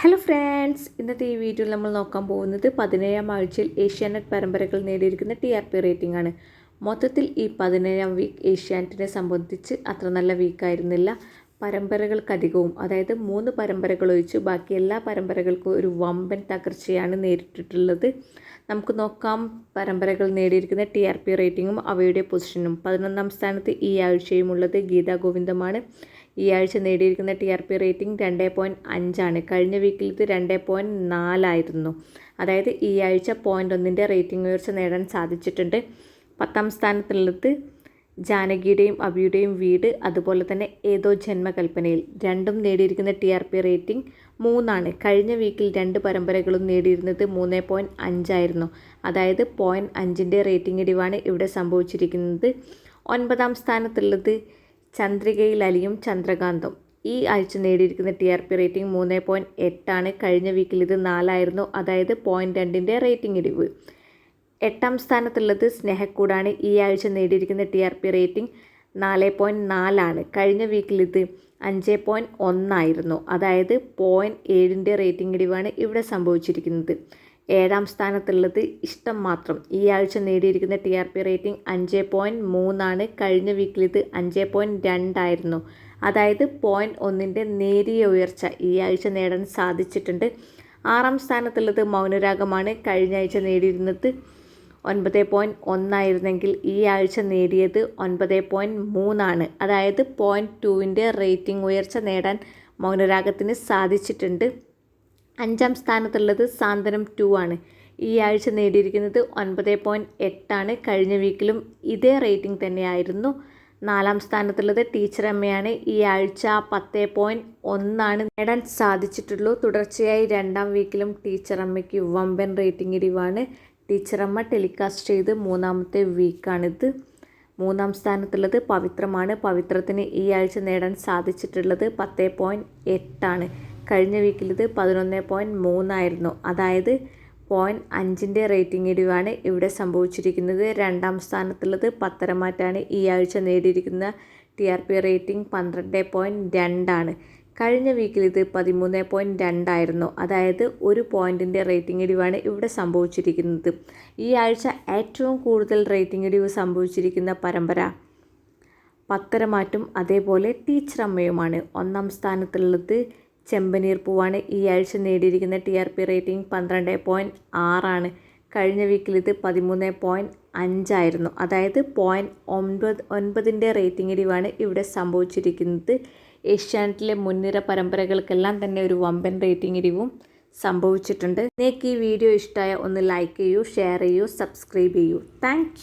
Hello friends, ഇന്നത്തെ ഈ വീഡിയോയിൽ നമ്മൾ നോക്കാൻ പോകുന്നത് 17ാം ആഴ്ചയിൽ ഏഷ്യാനെറ്റ് പരമ്പരകൾ നേടിയിരിക്കുന്ന TRP റേറ്റിംഗ് ആണ്. മൊത്തത്തിൽ ഈ 17ാം വീക്ക് ഏഷ്യാനെറ്റിനെ സംബന്ധിച്ച് അത്ര നല്ല വീക്കായിരുന്നില്ല. പരമ്പരകൾക്കധികവും, അതായത് 3 പരമ്പരകൾ ഒഴിച്ച് ബാക്കി എല്ലാ പരമ്പരകൾക്കും ഒരു വമ്പൻ തകർച്ചയാണ് നേരിട്ടിട്ടുള്ളത്. നമുക്ക് നോക്കാം പരമ്പരകൾ നേടിയിരിക്കുന്ന TRP റേറ്റിംഗും അവയുടെ പൊസിഷനും. 11ാം സ്ഥാനത്ത് ഈ ആഴ്ചയുമുള്ളത് ഗീതാ ഗോവിന്ദമാണ്. ഈ ആഴ്ച നേടിയിരിക്കുന്ന TRP റേറ്റിംഗ് 2.5 ആണ്. കഴിഞ്ഞ വീക്കിൽ ഇത് 2.4 ആയിരുന്നു. അതായത് ഈ ആഴ്ച 0.1 റേറ്റിംഗ് ഉയർച്ച നേടാൻ സാധിച്ചിട്ടുണ്ട്. 10ാം സ്ഥാനത്തുള്ളത് ജാനകിയുടെയും അഭിയുടെയും വീട്, അതുപോലെ തന്നെ ഏതോ ജന്മകൽപ്പനയിൽ. രണ്ടും നേടിയിരിക്കുന്ന TRP റേറ്റിംഗ് 3 ആണ്. കഴിഞ്ഞ വീക്കിൽ 2 പരമ്പരകളും നേടിയിരുന്നത് 3.5 ആയിരുന്നു. അതായത് 0.5 റേറ്റിംഗ് ഇടിവാണ് ഇവിടെ സംഭവിച്ചിരിക്കുന്നത്. 9ാം സ്ഥാനത്തുള്ളത് ചന്ദ്രികയിൽ അലിയും ചന്ദ്രകാന്തും. ഈ ആഴ്ച നേടിയിരിക്കുന്ന TRP റേറ്റിംഗ് 3.8 ആണ്. കഴിഞ്ഞ വീക്കിൽ ഇത് 4 ആയിരുന്നു. അതായത് 0.2 റേറ്റിംഗ് ഇടിവ്. 8ാം സ്ഥാനത്തുള്ളത് സ്നേഹക്കൂടാണ്. ഈ ആഴ്ച നേടിയിരിക്കുന്ന TRP റേറ്റിംഗ് 4.4 ആണ്. കഴിഞ്ഞ വീക്കിൽ ഇത് 5.1 ആയിരുന്നു. അതായത് 0.7 റേറ്റിംഗ് ഇടിവാണ് ഇവിടെ സംഭവിച്ചിരിക്കുന്നത്. 7ാം സ്ഥാനത്തുള്ളത് ഇഷ്ടം മാത്രം. ഈ ആഴ്ച നേടിയിരിക്കുന്ന TRP റേറ്റിംഗ് 5.3 ആണ്. കഴിഞ്ഞ വീക്കിൽ ഇത് 5.2 ആയിരുന്നു. അതായത് 0.1 നേരിയ ഉയർച്ച ഈ ആഴ്ച നേടാൻ സാധിച്ചിട്ടുണ്ട്. 6ാം സ്ഥാനത്തുള്ളത് മൗനരാഗമാണ്. കഴിഞ്ഞ ആഴ്ച നേടിയിരുന്നത് 9.1 ആയിരുന്നെങ്കിൽ ഈ ആഴ്ച നേടിയത് 9.3 ആണ്. അതായത് 0.2 റേറ്റിംഗ് ഉയർച്ച നേടാൻ മൗനരാഗത്തിന് സാധിച്ചിട്ടുണ്ട്. 5ാം സ്ഥാനത്തുള്ളത് സാന്ത്വനം 2 ആണ്. ഈ ആഴ്ച നേടിയിരിക്കുന്നത് 9.8 ആണ്. കഴിഞ്ഞ വീക്കിലും ഇതേ റേറ്റിംഗ് തന്നെയായിരുന്നു. 4ാം സ്ഥാനത്തുള്ളത് ടീച്ചർ അമ്മയാണ്. ഈ ആഴ്ച 10.1 ആണ് നേടാൻ സാധിച്ചിട്ടുള്ളൂ. തുടർച്ചയായി 2ാം വീക്കിലും ടീച്ചർ അമ്മയ്ക്ക് വമ്പൻ റേറ്റിംഗ് ഇടിവാണ്. ടീച്ചർ അമ്മ ടെലികാസ്റ്റ് ചെയ്ത് 3ാമത്തെ വീക്കാണിത്. 3ാം സ്ഥാനത്തുള്ളത് പവിത്രമാണ്. പവിത്രത്തിന് ഈ ആഴ്ച നേടാൻ സാധിച്ചിട്ടുള്ളത് 10.8 ആണ്. കഴിഞ്ഞ വീക്കിൽ ഇത് 11.3 ആയിരുന്നു. അതായത് 0.5 റേറ്റിംഗ് ഇടിവാണ് ഇവിടെ സംഭവിച്ചിരിക്കുന്നത്. 2ാം സ്ഥാനത്തുള്ളത് പത്തരമാറ്റാണ്. ഈ ആഴ്ച നേടിയിരിക്കുന്ന TRP റേറ്റിംഗ് 12.2 ആണ്. കഴിഞ്ഞ വീക്കിൽ ഇത് 13.2 ആയിരുന്നു. അതായത് 1 പോയിൻറ്റിൻ്റെ റേറ്റിംഗ് ഇടിവാണ് ഇവിടെ സംഭവിച്ചിരിക്കുന്നത്. ഈ ആഴ്ച ഏറ്റവും കൂടുതൽ റേറ്റിംഗ് ഇടിവ് സംഭവിച്ചിരിക്കുന്ന പരമ്പര പത്തരമാറ്റും അതേപോലെ ടീച്ചർ അമ്മയുമാണ്. 1ാം സ്ഥാനത്തുള്ളത് ചെമ്പനീർ പൂവാണ്. ഈ ആഴ്ച നേടിയിരിക്കുന്ന TRP റേറ്റിംഗ് 12.6 ആണ്. കഴിഞ്ഞ വീക്കിൽ ഇത് 13.5 ആയിരുന്നു. അതായത് 0.9 റേറ്റിംഗ് ഇടിവാണ് ഇവിടെ സംഭവിച്ചിരിക്കുന്നത്. ഏഷ്യാനെറ്റിലെ മുൻനിര പരമ്പരകൾക്കെല്ലാം തന്നെ ഒരു വമ്പൻ റേറ്റിംഗ് ഇടിവും സംഭവിച്ചിട്ടുണ്ട്. നിങ്ങൾക്ക് ഈ വീഡിയോ ഇഷ്ടമായ ഒന്ന് ലൈക്ക് ചെയ്യൂ, ഷെയർ ചെയ്യൂ, സബ്സ്ക്രൈബ് ചെയ്യൂ. താങ്ക്